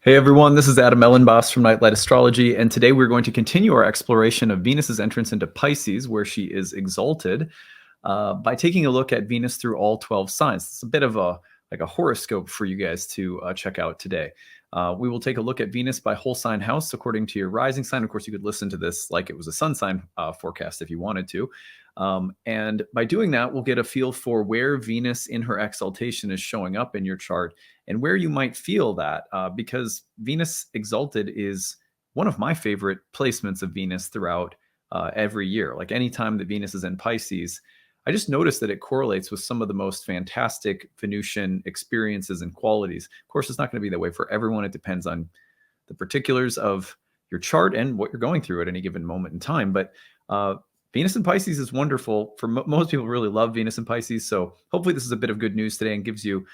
Hey everyone, this is Elenbaas from Nightlight Astrology, and today we're going to continue our exploration of Venus's entrance into Pisces, where she is exalted, by taking a look at Venus through all 12 signs. It's a bit of a horoscope for you guys to check out today. We will take a look at Venus by whole sign house according to your rising sign. Of course, you could listen to this like it was a sun sign forecast if you wanted to. And by doing that, we'll get a feel for where Venus in her exaltation is showing up in your chart and where you might feel that, because Venus exalted is one of my favorite placements of Venus throughout every year. Like anytime that Venus is in Pisces, I just noticed that it correlates with some of the most fantastic Venusian experiences and qualities. Of course, it's not going to be that way for everyone. It depends on the particulars of your chart and what you're going through at any given moment in time. But Venus in Pisces is wonderful. For most people really love Venus in Pisces. So hopefully this is a bit of good news today and gives you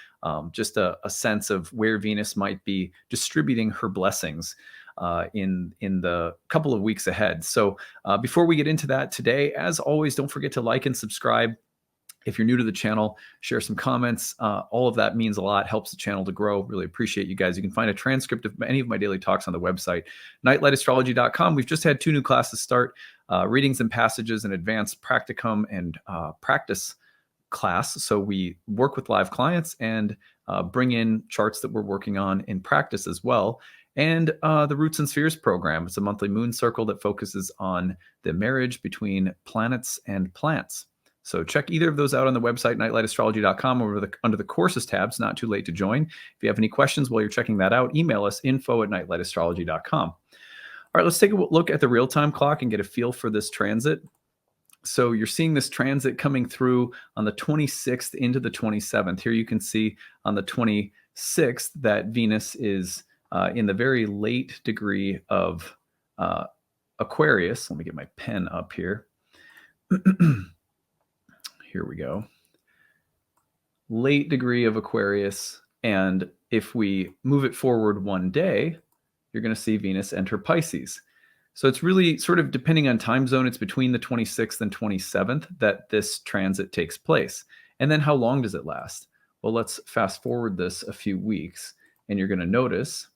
just a sense of where Venus might be distributing her blessings in the couple of weeks ahead. So before we get into that today, as always, don't forget to like and subscribe. If you're new to the channel, share some comments. All of that means a lot, helps the channel to grow. Really appreciate you guys. You can find a transcript of any of my daily talks on the website, nightlightastrology.com. We've just had 2 new classes start, readings and passages, and advanced practicum and practice class. So we work with live clients and bring in charts that we're working on in practice as well. And the Roots and Spheres program. It's a monthly moon circle that focuses on the marriage between planets and plants. So check either of those out on the website, nightlightastrology.com, or under the courses tab. It's not too late to join. If you have any questions while you're checking that out, email us, info@nightlightastrology.com. All right, let's take a look at the real-time clock and get a feel for this transit. So you're seeing this transit coming through on the 26th into the 27th. Here you can see on the 26th that Venus is in the very late degree of Aquarius. Let me get my pen up here. Here we go. Late degree of Aquarius. And if we move it forward one day, you're going to see Venus enter Pisces. So it's really sort of depending on time zone. It's between the 26th and 27th that this transit takes place. And then how long does it last? Well, let's fast forward this a few weeks, and you're going to notice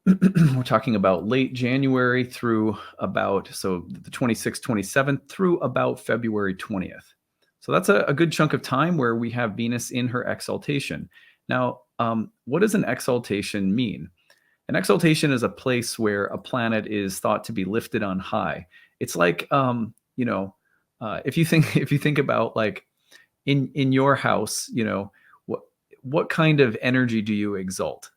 we're talking about late January through about, so the 26th, 27th through about February 20th. So that's a good chunk of time where we have Venus in her exaltation. Now, what does an exaltation mean? An exaltation is a place where a planet is thought to be lifted on high. It's like, if you think about like in your house, what kind of energy do you exalt?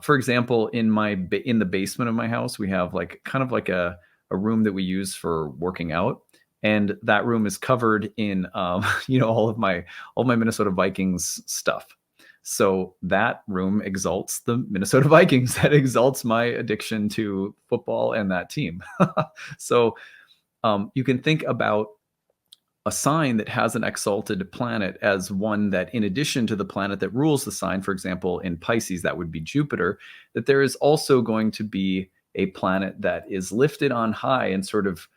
For example, in the basement of my house, we have kind of like a room that we use for working out, and that room is covered in all my Minnesota Vikings stuff. So that room exalts the Minnesota Vikings. That exalts my addiction to football and that team. So you can think about a sign that has an exalted planet as one that, in addition to the planet that rules the sign, for example, in Pisces, that would be Jupiter, that there is also going to be a planet that is lifted on high and sort of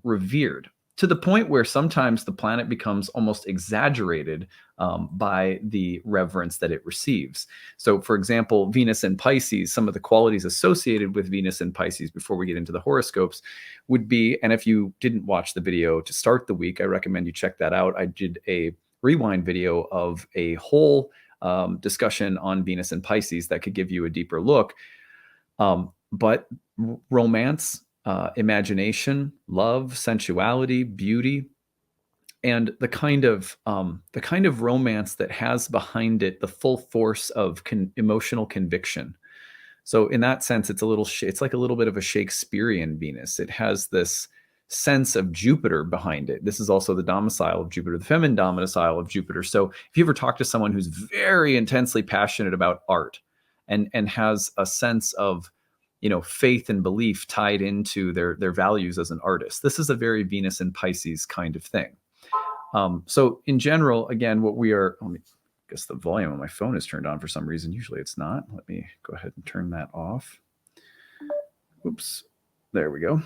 revered, to the point where sometimes the planet becomes almost exaggerated by the reverence that it receives. So, for example, Venus in Pisces, some of the qualities associated with Venus in Pisces, before we get into the horoscopes, would be, and if you didn't watch the video to start the week, I recommend you check that out. I did a rewind video of a whole discussion on Venus in Pisces that could give you a deeper look. But romance, imagination, love, sensuality, beauty, and the kind of romance that has behind it the full force of emotional conviction. So in that sense, it's like a little bit of a Shakespearean Venus. It has this sense of Jupiter behind it. This is also the domicile of Jupiter, the feminine domicile of Jupiter. So if you ever talk to someone who's very intensely passionate about art and has a sense of faith and belief tied into their values as an artist, this is a very Venus and Pisces kind of thing. So in general, again, let me guess the volume on my phone is turned on for some reason. Usually it's not. Let me go ahead and turn that off. Oops, there we go.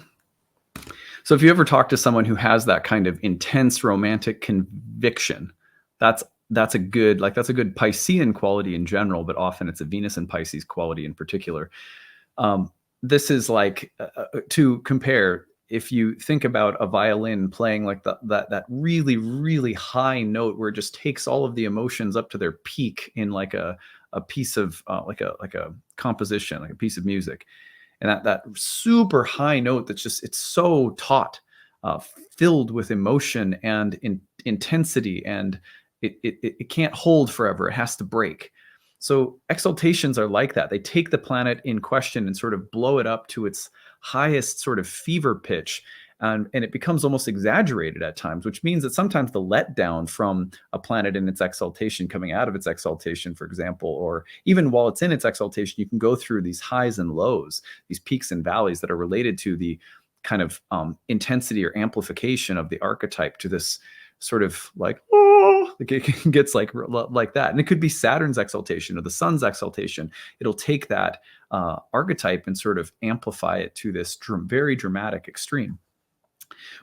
So if you ever talk to someone who has that kind of intense romantic conviction, that's that's a good Piscean quality in general, but often it's a Venus and Pisces quality in particular. This is like to compare. If you think about a violin playing like that really, really high note where it just takes all of the emotions up to their peak in like a piece of like a composition, like a piece of music, and that super high note that's just, it's so taut, filled with emotion and intensity, and it can't hold forever. It has to break. So exaltations are like that. They take the planet in question and sort of blow it up to its highest sort of fever pitch. And it becomes almost exaggerated at times, which means that sometimes the letdown from a planet in its exaltation, coming out of its exaltation, for example, or even while it's in its exaltation, you can go through these highs and lows, these peaks and valleys that are related to the kind of intensity or amplification of the archetype, to this sort of like, oh, it gets like that. And it could be Saturn's exaltation or the sun's exaltation. It'll take that archetype and sort of amplify it to this very dramatic extreme,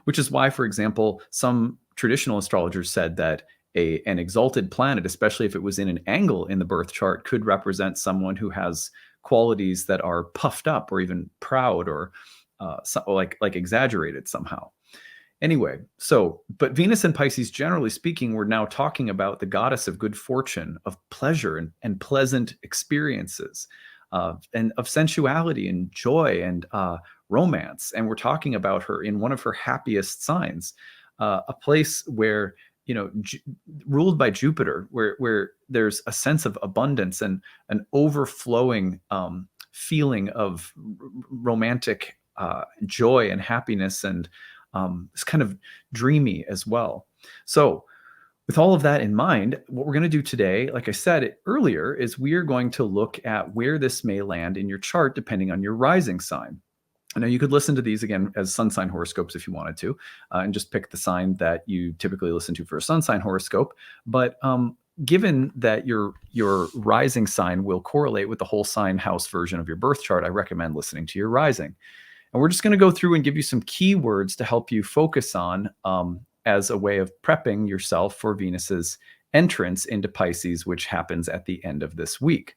which is why, for example, some traditional astrologers said that an exalted planet, especially if it was in an angle in the birth chart, could represent someone who has qualities that are puffed up or even proud, or like exaggerated somehow. Anyway, but Venus and Pisces, generally speaking, we're now talking about the goddess of good fortune, of pleasure and pleasant experiences, and of sensuality and joy and romance. And we're talking about her in one of her happiest signs, a place where, ruled by Jupiter, where there's a sense of abundance and an overflowing feeling of romantic joy and happiness, and it's kind of dreamy as well. So with all of that in mind, what we're going to do today, like I said earlier, is we are going to look at where this may land in your chart depending on your rising sign. Now, you could listen to these again as sun sign horoscopes if you wanted to, and just pick the sign that you typically listen to for a sun sign horoscope. But given that your rising sign will correlate with the whole sign house version of your birth chart, I recommend listening to your rising. And we're just going to go through and give you some keywords to help you focus on as a way of prepping yourself for Venus's entrance into Pisces, which happens at the end of this week.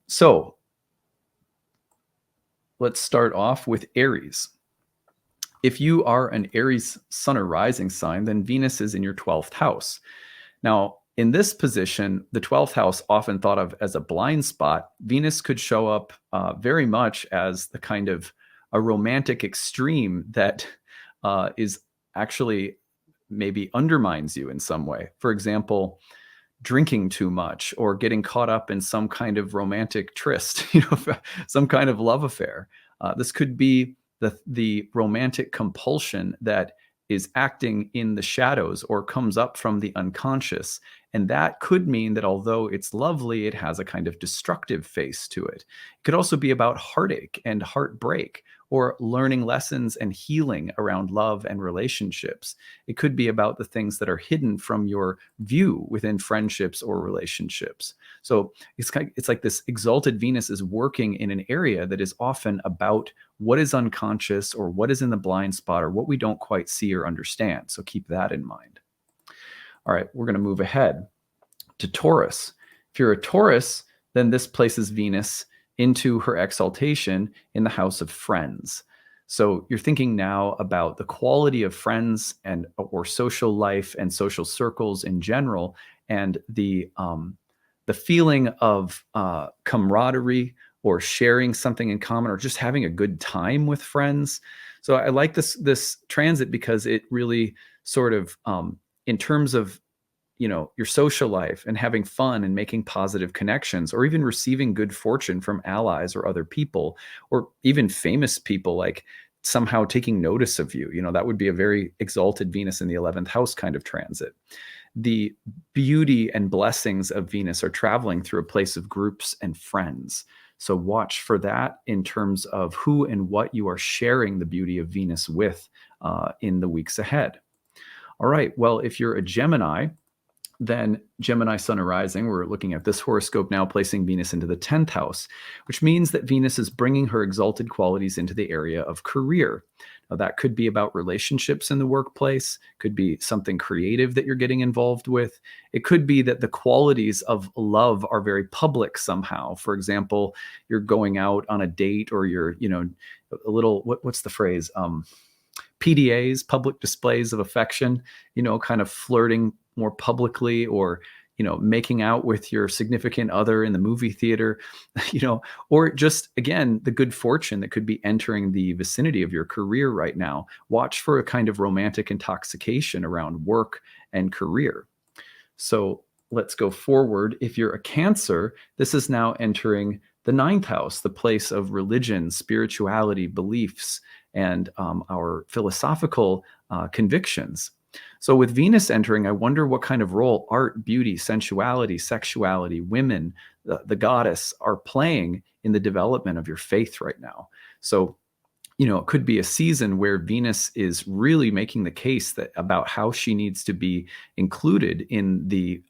So let's start off with Aries. If you are an Aries sun or rising sign, then Venus is in your 12th house. Now, in this position, the 12th house, often thought of as a blind spot, Venus could show up very much as the kind of a romantic extreme that is actually maybe undermines you in some way. For example, drinking too much or getting caught up in some kind of romantic tryst, some kind of love affair. This could be the romantic compulsion that is acting in the shadows or comes up from the unconscious. And that could mean that although it's lovely, it has a kind of destructive face to it. It could also be about heartache and heartbreak, or learning lessons and healing around love and relationships. It could be about the things that are hidden from your view within friendships or relationships. So it's like this exalted Venus is working in an area that is often about what is unconscious, or what is in the blind spot, or what we don't quite see or understand. So keep that in mind. All right, we're going to move ahead to Taurus. If you're a Taurus, then this places Venus into her exaltation in the house of friends. So you're thinking now about the quality of friends or social life and social circles in general, and the feeling of camaraderie, or sharing something in common, or just having a good time with friends. So I like this transit because it really sort of, in terms of your social life and having fun and making positive connections, or even receiving good fortune from allies or other people, or even famous people, like somehow taking notice of you. That would be a very exalted Venus in the 11th house kind of transit. The beauty and blessings of Venus are traveling through a place of groups and friends. So watch for that in terms of who and what you are sharing the beauty of Venus with in the weeks ahead. All right, well, if you're a Gemini, then Gemini Sun arising, we're looking at this horoscope now placing Venus into the 10th house, which means that Venus is bringing her exalted qualities into the area of career. Now, that could be about relationships in the workplace, could be something creative that you're getting involved with. It could be that the qualities of love are very public somehow. For example, you're going out on a date, or you're, a little, what's the phrase? PDAs, public displays of affection, kind of flirting more publicly, or making out with your significant other in the movie theater, or just, again, the good fortune that could be entering the vicinity of your career right now. Watch for a kind of romantic intoxication around work and career. So let's go forward. If you're a Cancer, this is now entering the 9th house, the place of religion, spirituality, beliefs, and our philosophical convictions. So with Venus entering, I wonder what kind of role art, beauty, sensuality, sexuality, women, the goddess are playing in the development of your faith right now. So, it could be a season where Venus is really making the case that about how she needs to be included in the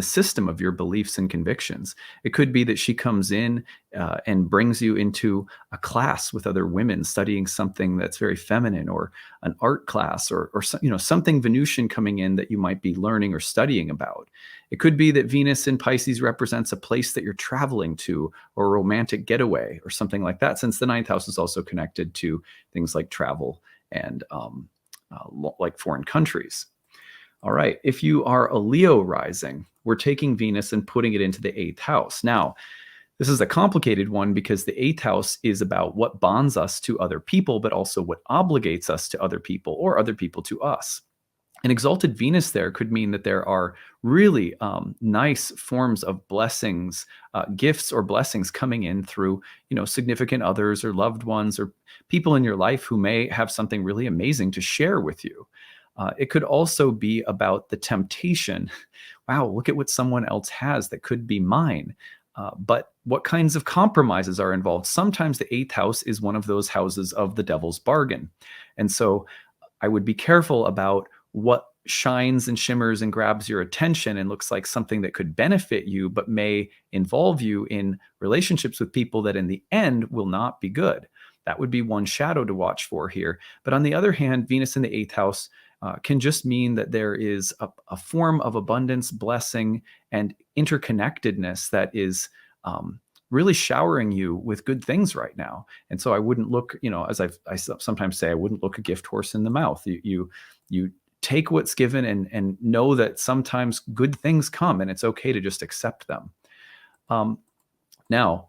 system of your beliefs and convictions. It could be that she comes in and brings you into a class with other women studying something that's very feminine, or an art class, or something Venusian coming in that you might be learning or studying about. It could be that Venus in Pisces represents a place that you're traveling to, or a romantic getaway, or something like that, since the 9th house is also connected to things like travel and like foreign countries. All right, if you are a Leo rising, we're taking Venus and putting it into the 8th house. Now, this is a complicated one because the 8th house is about what bonds us to other people, but also what obligates us to other people, or other people to us. An exalted Venus there could mean that there are really nice forms of blessings, gifts or blessings coming in through, significant others or loved ones or people in your life who may have something really amazing to share with you. It could also be about the temptation. Wow, look at what someone else has that could be mine. But what kinds of compromises are involved? Sometimes the 8th house is one of those houses of the devil's bargain. And so I would be careful about what shines and shimmers and grabs your attention and looks like something that could benefit you, but may involve you in relationships with people that in the end will not be good. That would be one shadow to watch for here. But on the other hand, Venus in the 8th house can just mean that there is a form of abundance, blessing, and interconnectedness that is really showering you with good things right now. And so I wouldn't look, as I sometimes say, I wouldn't look a gift horse in the mouth. You take what's given and know that sometimes good things come, and it's okay to just accept them. Now,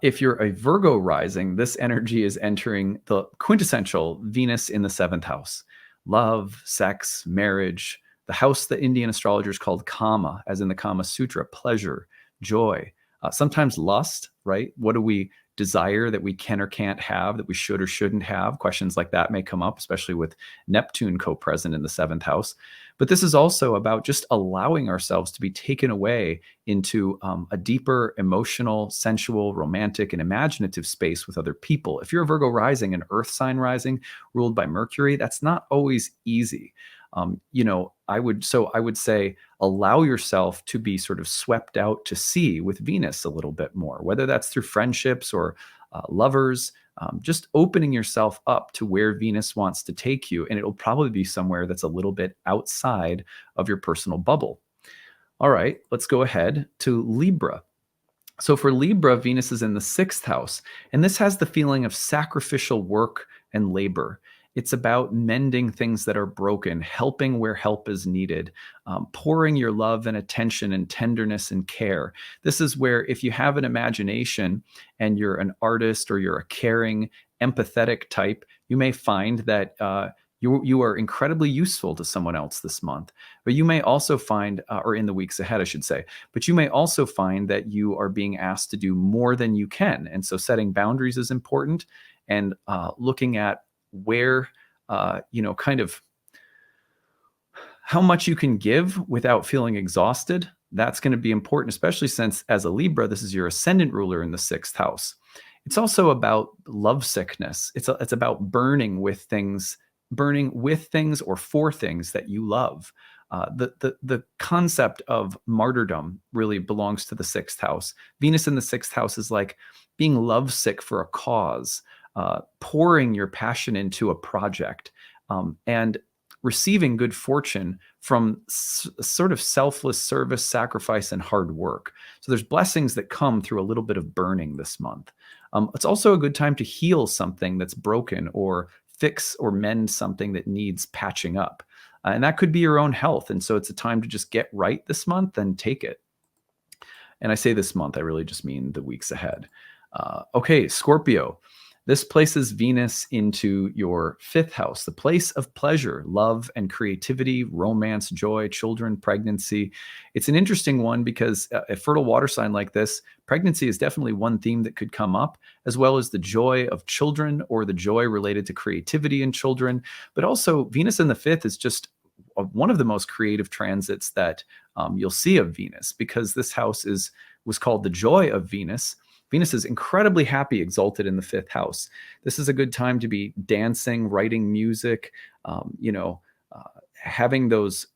if you're a Virgo rising, this energy is entering the quintessential Venus in the 7th house. Love, sex, marriage, the house that Indian astrologers called Kama, as in the Kama Sutra, pleasure, joy, sometimes lust, right? What do we desire that we can or can't have, that we should or shouldn't have? Questions like that may come up, especially with Neptune co-present in the 7th house. But this is also about just allowing ourselves to be taken away into a deeper emotional, sensual, romantic, and imaginative space with other people. If you're a Virgo rising, an earth sign rising ruled by Mercury, that's not always easy. I would say allow yourself to be sort of swept out to sea with Venus a little bit more, whether that's through friendships or lovers, just opening yourself up to where Venus wants to take you. And it'll probably be somewhere that's a little bit outside of your personal bubble. All right, let's go ahead to Libra. So for Libra, Venus is in the 6th house, and this has the feeling of sacrificial work and labor. It's about mending things that are broken, helping where help is needed, pouring your love and attention and tenderness and care. This is where, if you have an imagination and you're an artist or you're a caring, empathetic type, you may find that you are incredibly useful to someone else this month. But you may also find, or in the weeks ahead, I should say, but you may also find that you are being asked to do more than you can. And so setting boundaries is important, and looking at where, kind of how much you can give without feeling exhausted. That's going to be important, especially since as a Libra, this is your ascendant ruler in the 6th house. It's also about love sickness. It's about burning with things or for things that you love. The concept of martyrdom really belongs to the sixth house. Venus in the sixth house is like being lovesick for a cause, pouring your passion into a project, and receiving good fortune from sort of selfless service, sacrifice, and hard work. So there's blessings that come through a little bit of burning this month. It's also a good time to heal something that's broken, or fix or mend something that needs patching up. And that could be your own health. And so it's a time to just get right this month and take it. And I say this month, I really just mean the weeks ahead. Okay, Scorpio. This places Venus into your fifth house, the place of pleasure, love, and creativity, romance, joy, children, pregnancy. It's an interesting one because a fertile water sign like this, pregnancy is definitely one theme that could come up, as well as the joy of children or the joy related to creativity in children. But also, Venus in the fifth is just one of the most creative transits that you'll see of Venus, because this house was called the joy of Venus. Venus is incredibly happy, exalted in the fifth house. This is a good time to be dancing, writing music, having those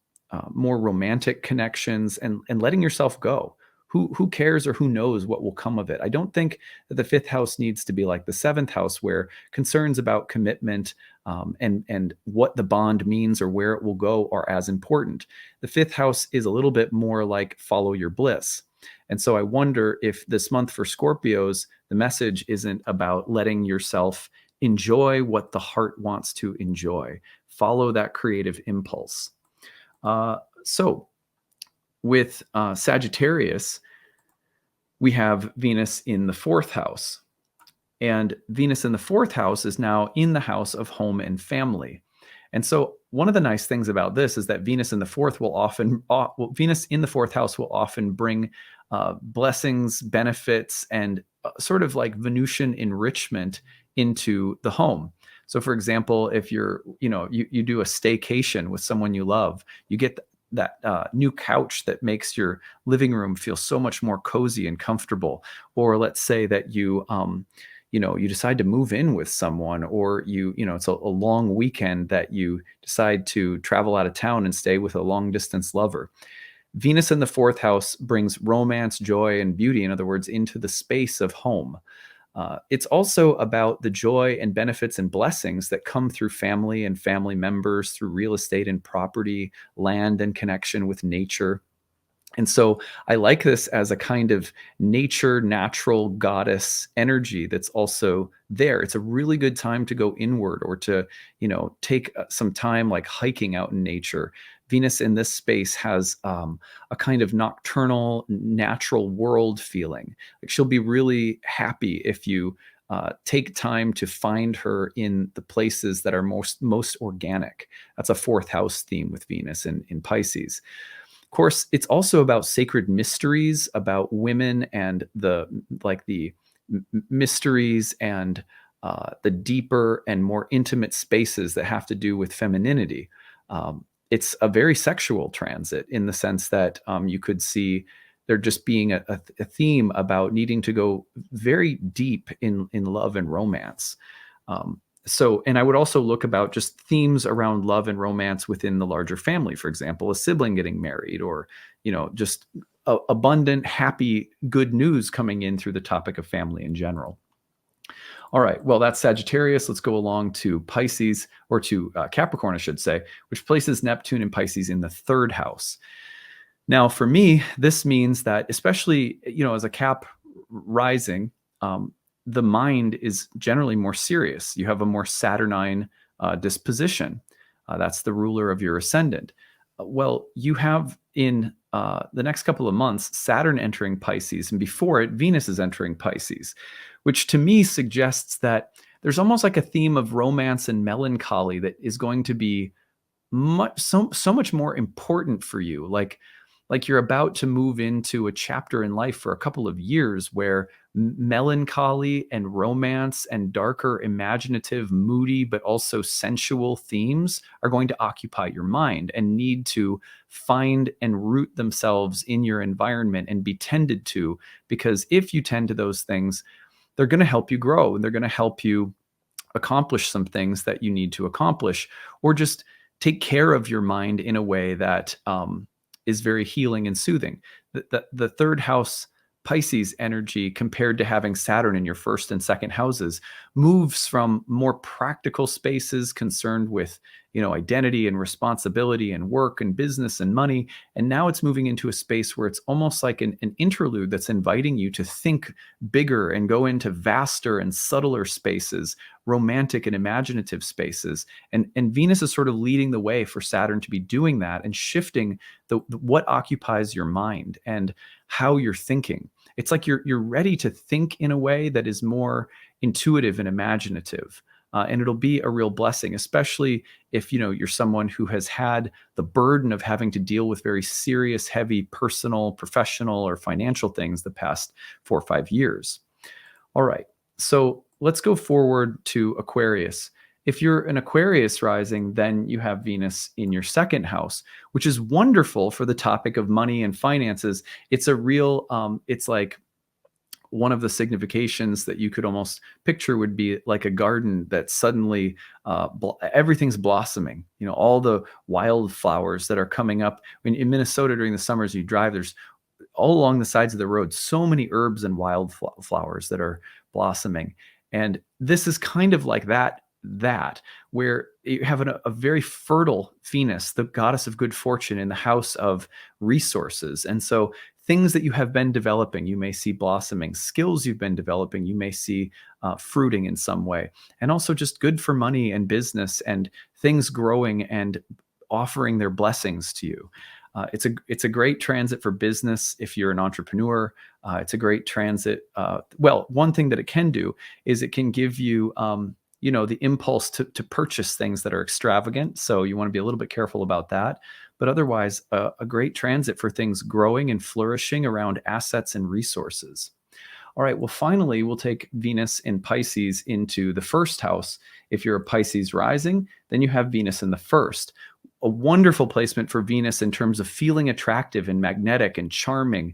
more romantic connections, and letting yourself go. Who cares or who knows what will come of it? I don't think that the fifth house needs to be like the seventh house, where concerns about commitment and what the bond means or where it will go are as important. The fifth house is a little bit more like follow your bliss. And so I wonder if this month for Scorpios, the message isn't about letting yourself enjoy what the heart wants to enjoy. Follow that creative impulse. So with Sagittarius, we have Venus in the fourth house. And Venus in the fourth house is now in the house of home and family. And so one of the nice things about this is that Venus in the fourth Venus in the fourth house will often bring blessings, benefits, and sort of like Venusian enrichment into the home. So for example, if you do a staycation with someone you love, you get that new couch that makes your living room feel so much more cozy and comfortable. Or let's say that you decide to move in with someone, or it's a long weekend that you decide to travel out of town and stay with a long distance lover. Venus in the fourth house brings romance, joy, and beauty, in other words, into the space of home. It's also about the joy and benefits and blessings that come through family and family members, through real estate and property, land and connection with nature. And so I like this as a kind of nature, natural goddess energy that's also there. It's a really good time to go inward, or to, take some time like hiking out in nature. Venus in this space has a kind of nocturnal, natural world feeling. Like, she'll be really happy if you take time to find her in the places that are most organic. That's a fourth house theme with Venus in Pisces. Of course, it's also about sacred mysteries, about women and the mysteries and the deeper and more intimate spaces that have to do with femininity. It's a very sexual transit, in the sense that you could see there just being a theme about needing to go very deep in love and romance. And I would also look about just themes around love and romance within the larger family. For example, a sibling getting married, or, just abundant, happy, good news coming in through the topic of family in general. All right, well, that's Sagittarius. Let's go along to Pisces, or to Capricorn, I should say, which places Neptune and Pisces in the third house. Now, for me, this means that, especially, as a Cap rising, the mind is generally more serious. You have a more Saturnine disposition. That's the ruler of your ascendant. Well, you have in the next couple of months, Saturn entering Pisces, and before it, Venus is entering Pisces, which to me suggests that there's almost like a theme of romance and melancholy that is going to be so much more important for you. Like you're about to move into a chapter in life for a couple of years where melancholy and romance and darker, imaginative, moody, but also sensual themes are going to occupy your mind and need to find and root themselves in your environment and be tended to. Because if you tend to those things, they're going to help you grow, and they're going to help you accomplish some things that you need to accomplish, or just take care of your mind in a way that is very healing and soothing. The third house Pisces energy, compared to having Saturn in your first and second houses, moves from more practical spaces concerned with, identity and responsibility and work and business and money. And now it's moving into a space where it's almost like an interlude that's inviting you to think bigger and go into vaster and subtler spaces, romantic and imaginative spaces. And Venus is sort of leading the way for Saturn to be doing that and shifting what occupies your mind and how you're thinking. It's like you're ready to think in a way that is more intuitive and imaginative. And it'll be a real blessing, especially if you're someone who has had the burden of having to deal with very serious, heavy personal, professional, or financial things the past 4 or 5 years. All right, so let's go forward to Aquarius. If you're an Aquarius rising, then you have Venus in your second house, which is wonderful for the topic of money and finances. It's a real, it's like one of the significations that you could almost picture would be like a garden that suddenly everything's blossoming. All the wildflowers that are coming up. In Minnesota during the summers, you drive, there's all along the sides of the road so many herbs and wildflowers that are blossoming. And this is kind of like that where you have a very fertile Venus, the goddess of good fortune, in the house of resources. And so things that you have been developing, you may see blossoming. Skills you've been developing, you may see fruiting in some way. And also just good for money and business and things growing and offering their blessings to you. It's a great transit for business if you're an entrepreneur. It's a great transit. Well, one thing that it can do is it can give you the impulse to purchase things that are extravagant. So you want to be a little bit careful about that. But otherwise, a great transit for things growing and flourishing around assets and resources. All right, well, finally, we'll take Venus in Pisces into the first house. If you're a Pisces rising, then you have Venus in the first. A wonderful placement for Venus in terms of feeling attractive and magnetic and charming.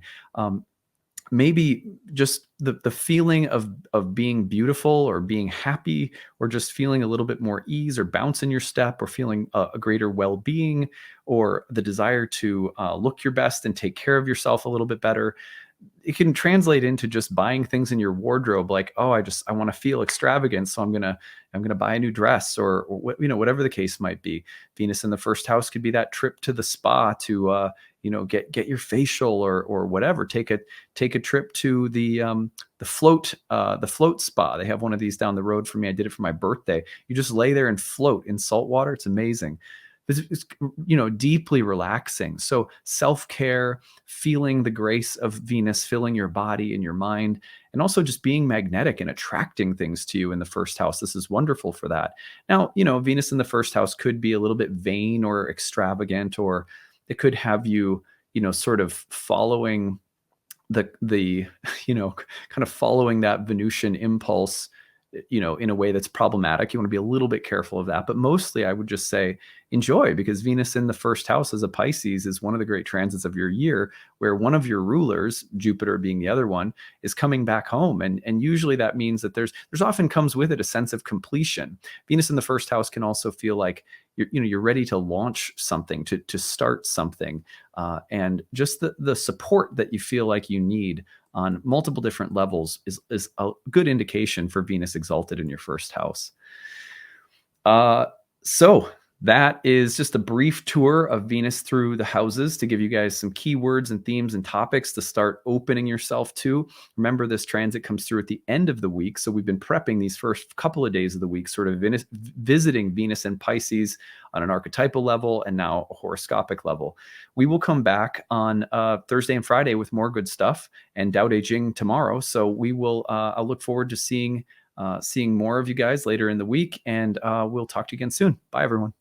Maybe just the feeling of being beautiful or being happy, or just feeling a little bit more ease or bounce in your step, or feeling a greater well-being, or the desire to look your best and take care of yourself a little bit better. It can translate into just buying things in your wardrobe, like, oh, I want to feel extravagant, so I'm gonna buy a new dress, or whatever the case might be. Venus in the first house could be that trip to the spa to get your facial, or whatever. Take a trip to the float spa. They have one of these down the road for me. I did it for my birthday. You just lay there and float in salt water. It's amazing. It's deeply relaxing. So self-care, feeling the grace of Venus filling your body and your mind, and also just being magnetic and attracting things to you in the first house. This is wonderful for that. Now, Venus in the first house could be a little bit vain or extravagant, or it could have you, sort of following the kind of following that Venusian impulse, in a way that's problematic. You want to be a little bit careful of that. But mostly I would just say enjoy, because Venus in the first house as a Pisces is one of the great transits of your year, where one of your rulers, Jupiter being the other one, is coming back home. And usually that means that there's often comes with it a sense of completion. Venus in the first house can also feel like you're ready to launch something, to start something. And just the support that you feel like you need on multiple different levels is a good indication for Venus exalted in your first house. So that is just a brief tour of Venus through the houses to give you guys some keywords and themes and topics to start opening yourself to. Remember, this transit comes through at the end of the week. So we've been prepping these first couple of days of the week, sort of visiting Venus and Pisces on an archetypal level and now a horoscopic level. We will come back on Thursday and Friday with more good stuff, and Tao Te Ching tomorrow. So we will, I'll look forward to seeing more of you guys later in the week, and we'll talk to you again soon. Bye, everyone.